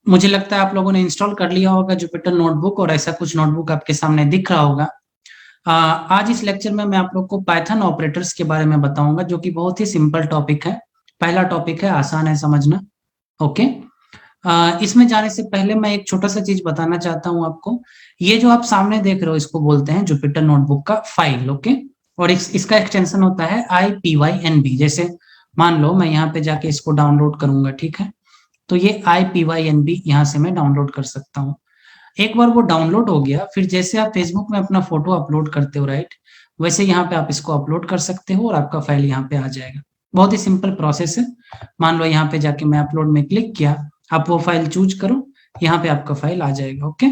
मुझे लगता है आप लोगों ने इंस्टॉल कर लिया होगा जुपिटर नोटबुक, और ऐसा कुछ नोटबुक आपके सामने दिख रहा होगा। आज इस लेक्चर में मैं आप लोग को पाइथन ऑपरेटर्स के बारे में बताऊंगा, जो कि बहुत ही सिंपल टॉपिक है। पहला टॉपिक है, आसान है समझना। ओके। इसमें जाने से पहले मैं एक छोटा सा चीज बताना चाहता हूं आपको। ये जो आप सामने देख रहे हो, इसको बोलते हैं जुपिटर नोटबुक का फाइल। ओके। और इसका एक्सटेंशन होता है IPYNB। जैसे मान लो मैं यहाँ पे जाके इसको डाउनलोड करूंगा, ठीक है, तो ये IPYNB यहाँ से मैं डाउनलोड कर सकता हूँ। एक बार वो डाउनलोड हो गया, फिर जैसे आप फेसबुक में अपना फोटो अपलोड करते हो, राइट, वैसे यहाँ पे आप इसको अपलोड कर सकते हो और आपका फाइल यहाँ पे आ जाएगा। बहुत ही सिंपल प्रोसेस है। मान लो यहाँ पे जाके मैं अपलोड में क्लिक किया, आप वो फाइल चूज करो, यहाँ पे आपका फाइल आ जाएगा। ओके।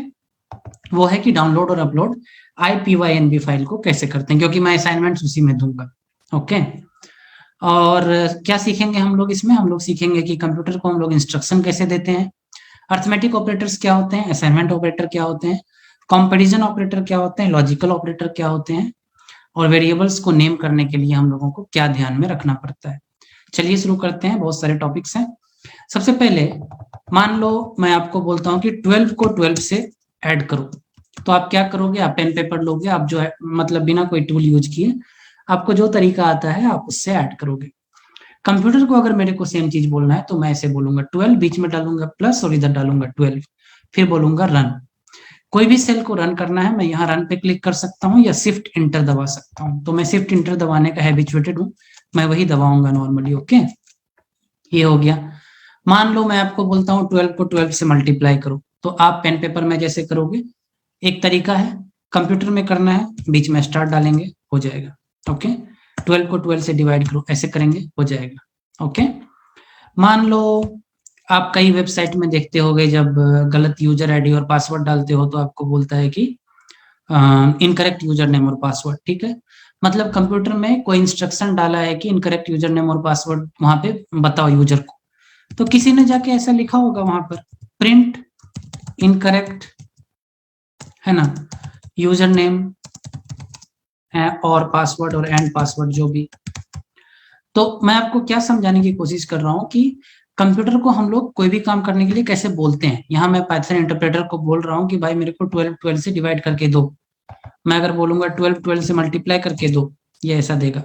वो है कि डाउनलोड और अपलोड IPYNB फाइल को कैसे करते हैं, क्योंकि मैं असाइनमेंट उसी में दूंगा। ओके। और क्या सीखेंगे हम लोग इसमें? हम लोग सीखेंगे कि कंप्यूटर को हम लोग इंस्ट्रक्शन कैसे देते हैं, अर्थमेटिक ऑपरेटर्स क्या होते हैं, असाइनमेंट ऑपरेटर क्या होते हैं, कंपैरिजन ऑपरेटर क्या होते हैं, लॉजिकल ऑपरेटर क्या होते हैं, और वेरिएबल्स को नेम करने के लिए हम लोगों को क्या ध्यान में रखना पड़ता है। चलिए शुरू करते हैं, बहुत सारे टॉपिक्स हैं। सबसे पहले मान लो मैं आपको बोलता हूँ कि 12 को 12 से ऐड करो, तो आप क्या करोगे? आप पेन पेपर लोगे, आप जो है मतलब बिना कोई टूल यूज किए आपको जो तरीका आता है आप उससे ऐड करोगे। कंप्यूटर को अगर मेरे को सेम चीज बोलना है तो मैं ऐसे बोलूंगा 12, बीच में डालूंगा प्लस और इधर डालूंगा 12, फिर बोलूंगा रन। कोई भी सेल को रन करना है, मैं यहाँ रन पे क्लिक कर सकता हूँ या शिफ्ट इंटर दबा सकता हूँ। तो मैं शिफ्ट इंटर दबाने का हैबिचुएटेड हूँ, मैं वही दबाऊंगा नॉर्मली। ओके, ये हो गया। मान लो मैं आपको बोलता हूँ 12 को 12 से मल्टीप्लाई करो, तो आप पेन पेपर में जैसे करोगे एक तरीका है, कंप्यूटर में करना है बीच में स्टार्ट डालेंगे, हो जाएगा। ओके। 12 को 12 से डिवाइड करो, ऐसे करेंगे, हो जाएगा। ओके। मान लो आप कई वेबसाइट में देखते होगे, जब गलत यूजर आईडी और पासवर्ड डालते हो तो आपको बोलता है कि इनकरेक्ट यूजर नेम और पासवर्ड। ठीक है, मतलब कंप्यूटर में कोई इंस्ट्रक्शन डाला है कि इनकरेक्ट यूजर नेम और पासवर्ड वहां पे बताओ यूजर को, तो किसी ने जाके ऐसा लिखा होगा वहां पर, प्रिंट इनकरेक्ट, है ना, यूजर नेम और पासवर्ड और एंड पासवर्ड जो भी। तो मैं आपको क्या समझाने की कोशिश कर रहा हूं कि कंप्यूटर को हम लोग कोई भी काम करने के लिए कैसे बोलते हैं। यहाँ मैं पाइथन इंटरप्रेटर को बोल रहा हूँ कि भाई मेरे को 12 12 से डिवाइड करके दो। मैं अगर बोलूंगा 12 12 से मल्टीप्लाई करके दो, ये ऐसा देगा।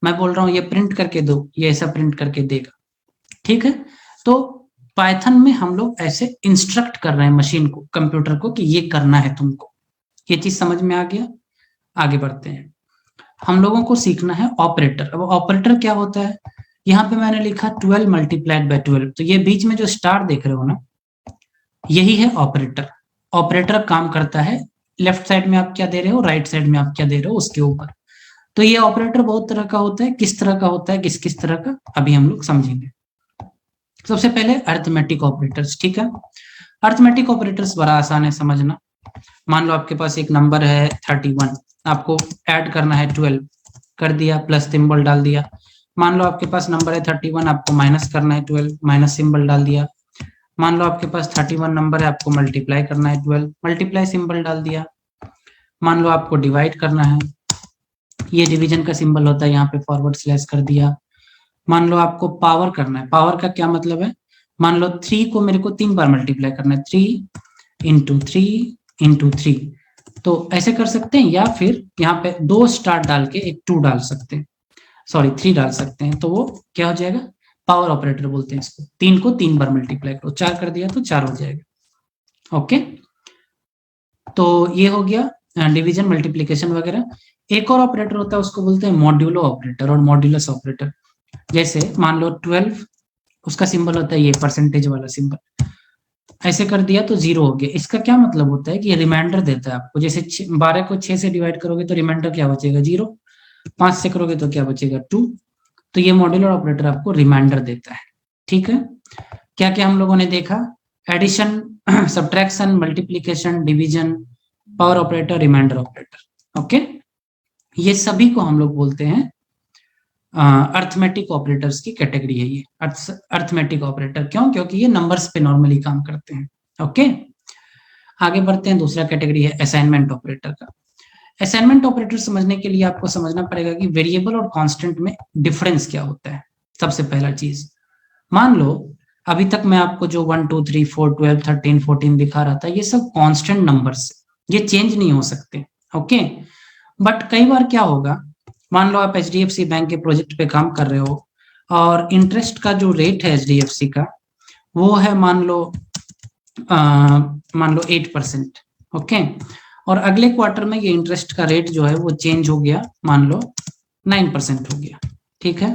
मैं बोल रहा हूँ ये प्रिंट करके दो, ये ऐसा प्रिंट करके देगा। ठीक है, तो पाइथन में हम लोग ऐसे इंस्ट्रक्ट कर रहे हैं मशीन को, कंप्यूटर को, कि ये करना है तुमको। ये चीज समझ में आ गया? आगे बढ़ते हैं। हम लोगों को सीखना है ऑपरेटर। अब ऑपरेटर क्या होता है? यहाँ पे मैंने लिखा 12 मल्टीप्लाइड बाय 12, तो ये बीच में जो स्टार देख रहे हो ना, यही है ऑपरेटर। ऑपरेटर काम करता है लेफ्ट साइड में आप क्या दे रहे हो, राइट साइड में आप क्या दे रहे हो, उसके ऊपर। तो ये ऑपरेटर बहुत तरह का होता है, किस तरह का होता है, किस किस तरह का, अभी हम लोग समझेंगे। सबसे पहले अर्थमेटिक ऑपरेटर्स। ठीक है, अर्थमेटिक ऑपरेटर्स बड़ा आसान है समझना। मान लो आपके पास एक नंबर है 31, आपको ऐड करना है 12, कर दिया, प्लस सिंबल डाल दिया। मान लो आपके पास नंबर है 31, आपको माइनस करना है 12, माइनस सिंबल डाल दिया। मान लो आपके पास 31 नंबर है, आपको मल्टीप्लाई करना है 12, मल्टीप्लाई सिंबल डाल दिया। मान लो आपको डिवाइड करना है, ये डिवीजन का सिंबल होता है, यहाँ पे फॉरवर्ड स्लैश कर दिया। मान लो आपको पावर करना है, पावर का क्या मतलब है? मान लो 3 को मेरे को 3 बार मल्टीप्लाई करना है, 3 × 3 × 3, तो ऐसे कर सकते हैं, या फिर यहाँ पे 2 स्टार डाल के एक 2 डाल सकते हैं, सॉरी 3 डाल सकते हैं, तो वो क्या हो जाएगा? पावर ऑपरेटर बोलते हैं इसको। 3 को 3 बार मल्टीप्लाई करो, 4 कर दिया तो 4 हो जाएगा। ओके, तो ये हो गया डिवीजन मल्टीप्लीकेशन वगैरह। एक और ऑपरेटर होता है, उसको बोलते हैं मॉड्यूलो ऑपरेटर और मॉड्यूलस ऑपरेटर। जैसे मान लो 12, उसका सिंबल होता है ये परसेंटेज वाला सिंबल, ऐसे कर दिया तो 0 हो गया। इसका क्या मतलब होता है कि ये रिमाइंडर देता है आपको। जैसे 12 को 6 से डिवाइड करोगे तो रिमाइंडर क्या बचेगा? 0। 5 से करोगे तो क्या बचेगा? 2। तो ये मॉड्यूलर ऑपरेटर आपको रिमाइंडर देता है। ठीक है, क्या क्या हम लोगों ने देखा? Addition, subtraction, multiplication, division, power operator, reminder operator. Okay, ये सभी को हम लोग बोलते हैं अर्थमेटिक ऑपरेटर्स की कैटेगरी है ये। अर्थमेटिक ऑपरेटर क्यों? क्योंकि ये नंबर्स पे नॉर्मली काम करते हैं। ओके, आगे बढ़ते हैं। दूसरा कैटेगरी है असाइनमेंट ऑपरेटर का। असाइनमेंट ऑपरेटर समझने के लिए आपको समझना पड़ेगा कि वेरिएबल और कांस्टेंट में डिफरेंस क्या होता है। सबसे पहला चीज, मान लो अभी तक मैं आपको जो 1 2 3 4 12 13 14 दिखा रहा था, ये सब कांस्टेंट नंबर्स, ये चेंज नहीं हो सकते। ओके, बट कई बार क्या होगा, मान लो आप एचडीएफसी बैंक के प्रोजेक्ट पे काम कर रहे हो और इंटरेस्ट का जो रेट है एचडीएफसी का वो है मान लो 8%। ओके, और अगले क्वार्टर में ये इंटरेस्ट का रेट जो है वो चेंज हो गया, मान लो 9% हो गया। ठीक है,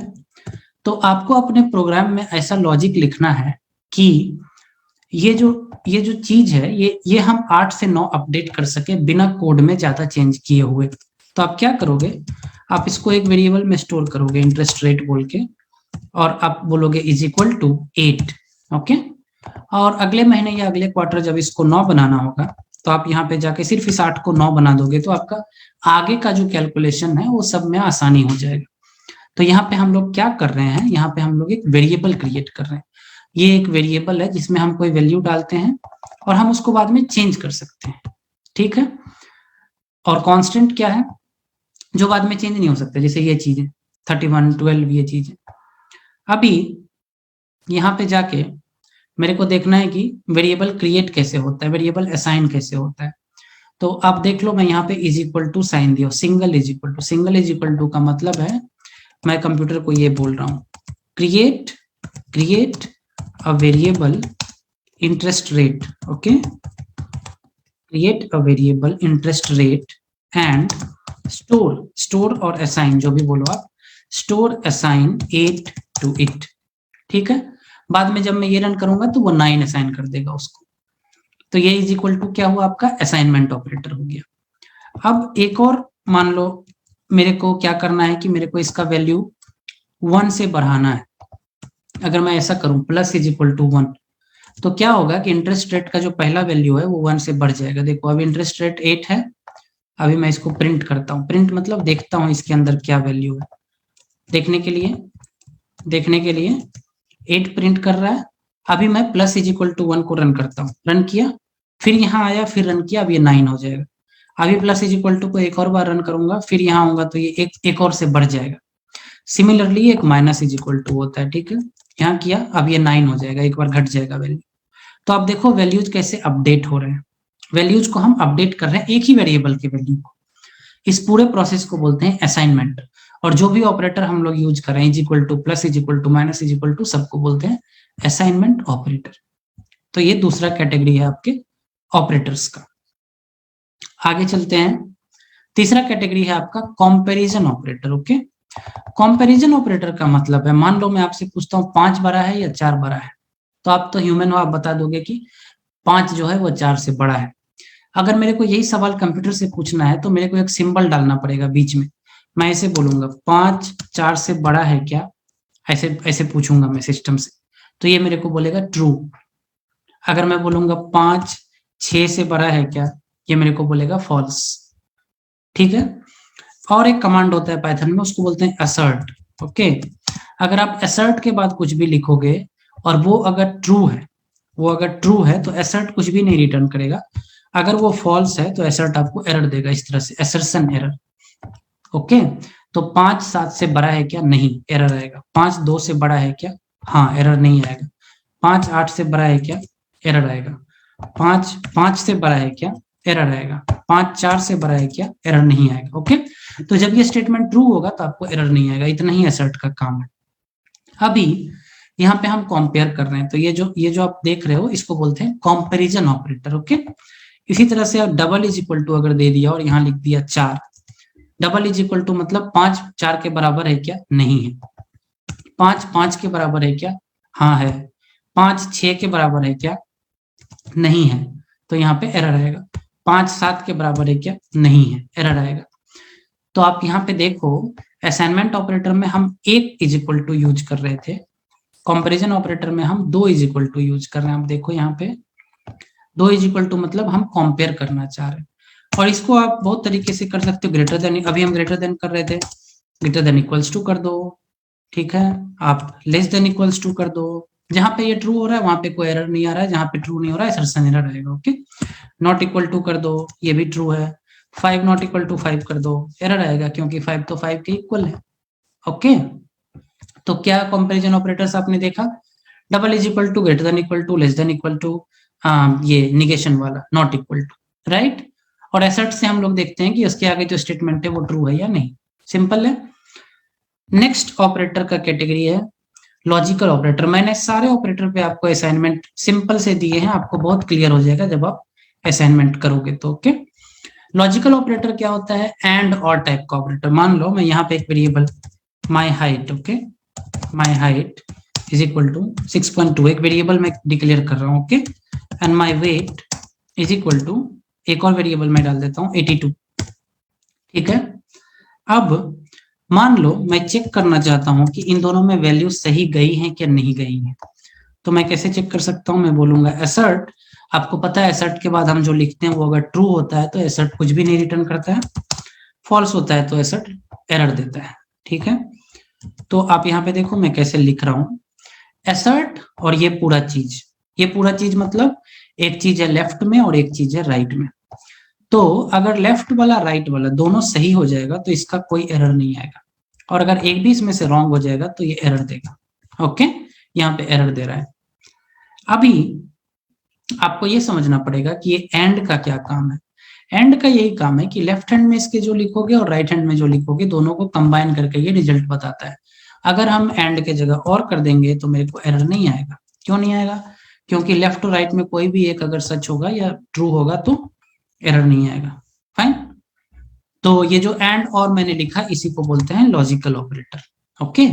तो आपको अपने प्रोग्राम में ऐसा लॉजिक लिखना है कि ये जो चीज है ये हम 8 से 9 अपडेट कर सके बिना कोड में ज्यादा चेंज किए हुए। तो आप क्या करोगे, आप इसको एक वेरिएबल में स्टोर करोगे इंटरेस्ट रेट बोल के, और आप बोलोगे इज इक्वल टू 8। ओके, और अगले महीने या अगले क्वार्टर जब इसको 9 बनाना होगा तो आप यहाँ पे जाके सिर्फ इस 8 को 9 बना दोगे, तो आपका आगे का जो कैलकुलेशन है वो सब में आसानी हो जाएगा। तो यहाँ पे हम लोग क्या कर रहे हैं, यहाँ पे हम लोग एक वेरिएबल क्रिएट कर रहे हैं। ये एक वेरिएबल है जिसमें हम कोई वैल्यू डालते हैं और हम उसको बाद में चेंज कर सकते हैं। ठीक है, और कांस्टेंट क्या है, जो बाद में चेंज नहीं हो सकता, जैसे ये चीज है 31 12, ये चीज है। अभी यहाँ पे जाके मेरे को देखना है कि वेरिएबल क्रिएट कैसे होता है, वेरिएबल असाइन कैसे होता है। तो आप देख लो, मैं यहाँ पे इज इक्वल टू साइन दिया, single is equal to. Single is equal to का मतलब है मैं कंप्यूटर को ये बोल रहा हूँ, create a variable interest rate. Okay, create a variable interest rate and store और असाइन, जो भी बोलो आप, स्टोर असाइन 8 to it। ठीक है, बाद में जब मैं ये रन करूंगा तो वो 9 असाइन कर देगा उसको। तो ये इज इक्वल टू क्या हुआ, आपका असाइनमेंट ऑपरेटर हो गया। अब एक और मान लो, मेरे को क्या करना है कि मेरे को इसका वैल्यू 1 से बढ़ाना है। अगर मैं ऐसा करूं प्लस इज इक्वल टू 1, तो क्या होगा कि इंटरेस्ट रेट का जो पहला वैल्यू है वो 1 से बढ़ जाएगा। देखो अब इंटरेस्ट रेट 8 है, अभी मैं इसको प्रिंट करता हूँ। प्रिंट मतलब देखता हूँ इसके अंदर क्या वैल्यू है। देखने के लिए 8 प्रिंट कर रहा है। अभी मैं प्लस इज इक्वल टू 1 को रन करता हूँ, रन किया, फिर यहाँ आया, फिर रन किया, अब ये 9 हो जाएगा। अभी प्लस इज इक्वल टू को एक और बार रन करूंगा, फिर यहाँ होगा तो ये एक और से बढ़ जाएगा। सिमिलरली एक माइनस इज इक्वल टू होता है। ठीक है, यहाँ किया, अब ये 9 हो जाएगा, एक बार घट जाएगा वैल्यू। तो आप देखो वैल्यूज कैसे अपडेट हो रहे हैं। वैल्यूज को हम अपडेट कर रहे हैं एक ही वेरिएबल के वैल्यू को। इस पूरे प्रोसेस को बोलते हैं असाइनमेंट। और जो भी ऑपरेटर हम लोग यूज कर रहे हैं, is equal to, plus is equal to, minus is equal to, सबको बोलते हैं असाइनमेंट ऑपरेटर। तो ये दूसरा कैटेगरी है आपके ऑपरेटर्स का। आगे चलते हैं, तीसरा कैटेगरी है आपका comparison operator. Okay, comparison operator का मतलब है, मान लो मैं आपसे पूछता हूँ 5 बड़ा है या 4 बड़ा है, तो आप तो ह्यूमन हो, आप बता दोगे कि 5 जो है वो 4 से बड़ा है। अगर मेरे को यही सवाल कंप्यूटर से पूछना है तो मेरे को एक सिंबल डालना पड़ेगा बीच में। मैं ऐसे बोलूंगा 5 4 से बड़ा है क्या, ऐसे ऐसे पूछूंगा मैं सिस्टम से, तो ये मेरे को बोलेगा ट्रू। अगर मैं बोलूंगा 5 6 से बड़ा है क्या, ये मेरे को बोलेगा फॉल्स। ठीक है, और एक कमांड होता है पाइथन में, उसको बोलते हैं असर्ट। ओके, अगर आप असर्ट के बाद कुछ भी लिखोगे और वो अगर ट्रू है तो असर्ट कुछ भी नहीं रिटर्न करेगा। अगर वो फॉल्स है तो असर्ट आपको एरर देगा, इस तरह से असर्शन एरर। ओके, तो 5 7 से बड़ा है क्या, नहीं, एरर आएगा। 5 2 से बड़ा है क्या, हाँ, एरर नहीं आएगा। 5 8 से बड़ा है क्या, एरर आएगा। 5 5 से बड़ा है क्या, एरर आएगा। 5 4 से बड़ा है क्या, एरर नहीं आएगा। ओके, तो जब ये स्टेटमेंट ट्रू होगा तो आपको एरर नहीं आएगा। इतना ही असर्ट का काम है। अभी यहाँ पे हम कंपेयर कर रहे हैं, तो ये जो आप देख रहे हो इसको बोलते हैं कंपैरिजन ऑपरेटर। ओके, इसी तरह से आप डबल इज इक्वल टू अगर दे दिया और यहाँ लिख दिया 4, डबल इज इक्वल टू मतलब 5 4 के बराबर है क्या, नहीं है। 5 5 के बराबर है क्या, हाँ है। 5 6 के बराबर है क्या, नहीं है, तो यहाँ पे एरर आएगा। 5 7 के बराबर है क्या, नहीं है, एरर आएगा। तो आप यहाँ पे देखो, असाइनमेंट ऑपरेटर में हम 1 इज इक्वल टू यूज कर रहे थे, कंपैरिजन ऑपरेटर में हम 2 इज इक्वल टू यूज कर रहे हैं। आप देखो यहाँ पे 2 इज इक्वल टू मतलब हम कंपेयर करना चाह रहे हैं। और इसको आप बहुत तरीके से कर सकते हो, ग्रेटर देन, अभी हम ग्रेटर देन कर रहे थे, ग्रेटर देन इक्वल्स टू कर दो। ठीक है, आप लेस देन इक्वल्स टू कर दो। जहां पे ये ट्रू हो रहा है वहां पे कोई एरर नहीं आ रहा है, जहां पे ट्रू नहीं हो रहा है असर्शन एरर आएगा। ओके, नॉट इक्वल टू कर दो, ये भी ट्रू है। 5 नॉट इक्वल टू 5 कर दो, एरर आएगा क्योंकि 5 तो 5 के इक्वल है। ओके, तो क्या कंपैरिजन ऑपरेटर्स आपने देखा, double is equal to, greater than equal to, less than equal to, ये निगेशन वाला, नॉट इक्वल टू, राइट। और एसर्ट से हम लोग देखते हैं कि उसके आगे जो स्टेटमेंट है वो ट्रू है या नहीं, सिंपल है। नेक्स्ट ऑपरेटर का कैटेगरी है लॉजिकल ऑपरेटर। मैंने सारे ऑपरेटर पे आपको असाइनमेंट सिंपल से दिए हैं, आपको बहुत क्लियर हो जाएगा जब आप असाइनमेंट करोगे तो, ओके। लॉजिकल ऑपरेटर क्या होता है? एंड और टाइप का ऑपरेटर। मान लो मैं यहाँ पे एक variable my height, okay, my height is equal to 6.2, एक वेरिएबल मैं डिक्लेयर कर रहा हूँ, okay, and my weight is equal to, एक और वेरिएबल मैं डाल देता हूँ 82, ठीक है। अब मान लो मैं चेक करना चाहता हूं कि इन दोनों में वैल्यू सही गई है कि नहीं गई है, तो मैं कैसे चेक कर सकता हूं? मैं बोलूंगा एसर्ट। आपको पता है एसर्ट के बाद हम जो लिखते हैं वो अगर ट्रू होता है तो एसर्ट कुछ भी नहीं रिटर्न करता है, फॉल्स होता है तो एसर्ट एरर देता है, ठीक है। तो आप यहाँ पे देखो मैं कैसे लिख रहा हूं, एसर्ट और ये पूरा चीज मतलब एक चीज है लेफ्ट में और एक चीज है राइट में। तो अगर लेफ्ट वाला राइट वाला दोनों सही हो जाएगा तो इसका कोई एरर नहीं आएगा, और अगर एक भी इसमें से रॉन्ग हो जाएगा तो ये एरर देगा, ओके। यहाँ पे एरर दे रहा है। अभी आपको ये समझना पड़ेगा कि ये एंड का क्या काम है। एंड का यही काम है कि लेफ्ट हैंड में इसके जो लिखोगे और राइट हैंड में जो लिखोगे दोनों को कंबाइन करके ये रिजल्ट बताता है। अगर हम एंड के जगह और कर देंगे तो मेरे को एरर नहीं आएगा। क्यों नहीं आएगा? क्योंकि लेफ्ट और राइट में कोई भी एक अगर सच होगा या ट्रू होगा तो एरर नहीं आएगा, फाइन। तो ये जो एंड और मैंने लिखा इसी को बोलते हैं लॉजिकल ऑपरेटर, ओके।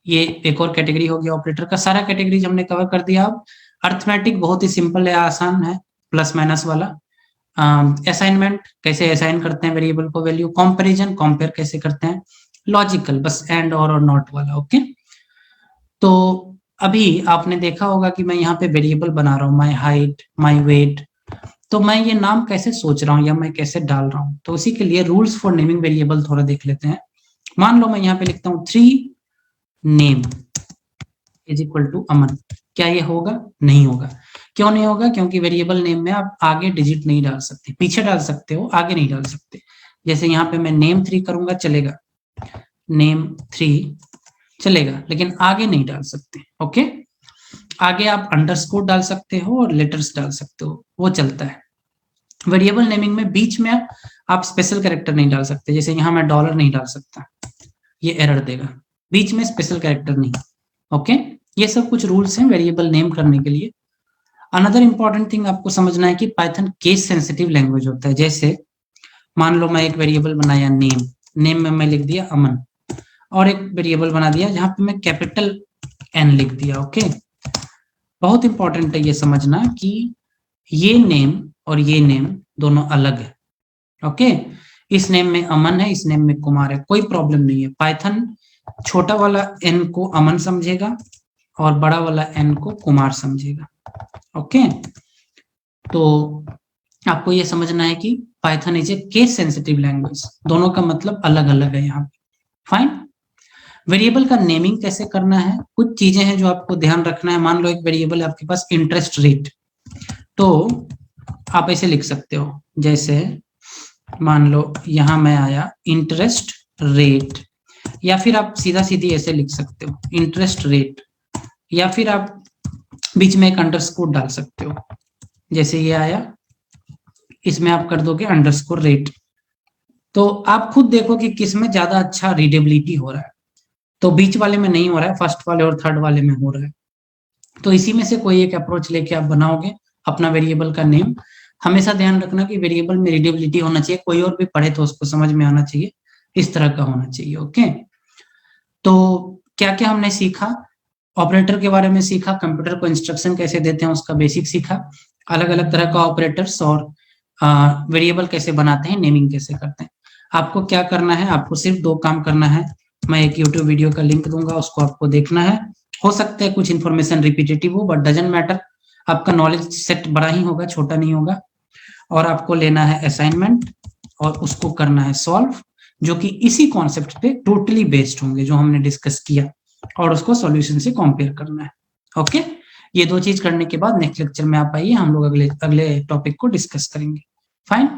ये एक और कैटेगरी हो गया ऑपरेटर का। सारा कैटेगरीज हमने कवर कर दिया। अब अर्थमेटिक बहुत ही सिंपल है, आसान है, प्लस माइनस वाला। असाइनमेंट कैसे असाइन करते हैं वेरिएबल को वैल्यू, कंपैरिजन कंपेयर कैसे करते हैं, लॉजिकल बस एंड और नॉट वाला, ओके। तो अभी आपने देखा होगा कि मैं यहाँ पे वेरिएबल बना रहा हूँ, माई हाइट, माई वेट। तो मैं ये नाम कैसे सोच रहा हूँ या मैं कैसे डाल रहा हूँ, तो उसी के लिए रूल्स फॉर नेमिंग वेरिएबल थोड़ा देख लेते हैं। मान लो मैं यहाँ पे लिखता हूँ 3 नेम इज इक्वल टू अमन। क्या ये होगा? नहीं होगा। क्यों नहीं होगा? क्योंकि वेरिएबल नेम में आप आगे डिजिट नहीं डाल सकते, पीछे डाल सकते हो, आगे नहीं डाल सकते। जैसे यहाँ पे मैं नेम 3 करूंगा चलेगा, नेम 3 चलेगा, लेकिन आगे नहीं डाल सकते, ओके। आगे आप अंडरस्कोर डाल सकते हो और लेटर्स डाल सकते हो, वो चलता है। वेरिएबल नेमिंग में बीच में आप स्पेशल कैरेक्टर नहीं डाल सकते, जैसे यहाँ मैं डॉलर नहीं डाल सकता, ये एरर देगा। बीच में स्पेशल कैरेक्टर नहीं, ओके। ये सब कुछ रूल्स हैं वेरिएबल नेम करने के लिए। अनदर इंपॉर्टेंट थिंग आपको समझना है कि पाइथन केस सेंसिटिव लैंग्वेज होता है। जैसे मान लो मैं एक वेरिएबल बनाया नेम, नेम में मैं लिख दिया अमन, और एक वेरिएबल बना दिया जहां पे मैं कैपिटल एन लिख दिया, ओके। बहुत इंपॉर्टेंट है ये समझना कि ये नेम और ये नेम दोनों अलग है, ओके। इस नेम में अमन है, इस नेम में कुमार है, कोई प्रॉब्लम नहीं है। पाइथन छोटा वाला एन को अमन समझेगा और बड़ा वाला एन को कुमार समझेगा, ओके। तो आपको ये समझना है कि Python is a case sensitive language, दोनों का मतलब अलग अलग है यहाँ पे, फाइन। वेरिएबल का नेमिंग कैसे करना है, कुछ चीजें हैं जो आपको ध्यान रखना है। मान लो एक वेरिएबल है आपके पास इंटरेस्ट रेट, तो आप ऐसे लिख सकते हो, जैसे मान लो यहां मैं आया इंटरेस्ट रेट, या फिर आप सीधा सीधी ऐसे लिख सकते हो इंटरेस्ट रेट, या फिर आप बीच में एक अंडरस्कोर डाल सकते हो, जैसे ये आया, इसमें आप कर दोगे अंडरस्कोर रेट। तो आप खुद देखो कि किस में ज्यादा अच्छा रीडेबिलिटी हो रहा है। तो बीच वाले में नहीं हो रहा है, फर्स्ट वाले और थर्ड वाले में हो रहा है। तो इसी में से कोई एक अप्रोच लेके आप बनाओगे अपना वेरिएबल का नेम। हमेशा ध्यान रखना कि वेरिएबल में रीडेबिलिटी होना चाहिए, कोई और भी पढ़े तो उसको समझ में आना चाहिए, इस तरह का होना चाहिए, ओके। तो क्या क्या हमने सीखा, ऑपरेटर के बारे में सीखा, कंप्यूटर को इंस्ट्रक्शन कैसे देते हैं उसका बेसिक सीखा, अलग अलग तरह का ऑपरेटर्स, और वेरिएबल कैसे बनाते हैं, नेमिंग कैसे करते हैं। आपको क्या करना है, आपको सिर्फ 2 काम करना है। मैं एक यूट्यूब वीडियो का लिंक दूंगा, उसको आपको देखना है। हो सकता है कुछ इन्फॉर्मेशन रिपीटेटिव हो, बट डजंट मैटर, आपका नॉलेज सेट बड़ा ही होगा, छोटा नहीं होगा। और आपको लेना है असाइनमेंट और उसको करना है सॉल्व, जो कि इसी कॉन्सेप्ट पे टोटली बेस्ड होंगे जो हमने डिस्कस किया, और उसको सॉल्यूशन से कंपेयर करना है, ओके। ये 2 चीज करने के बाद नेक्स्ट लेक्चर में आप आइए, हम लोग अगले टॉपिक को डिस्कस करेंगे, फाइन।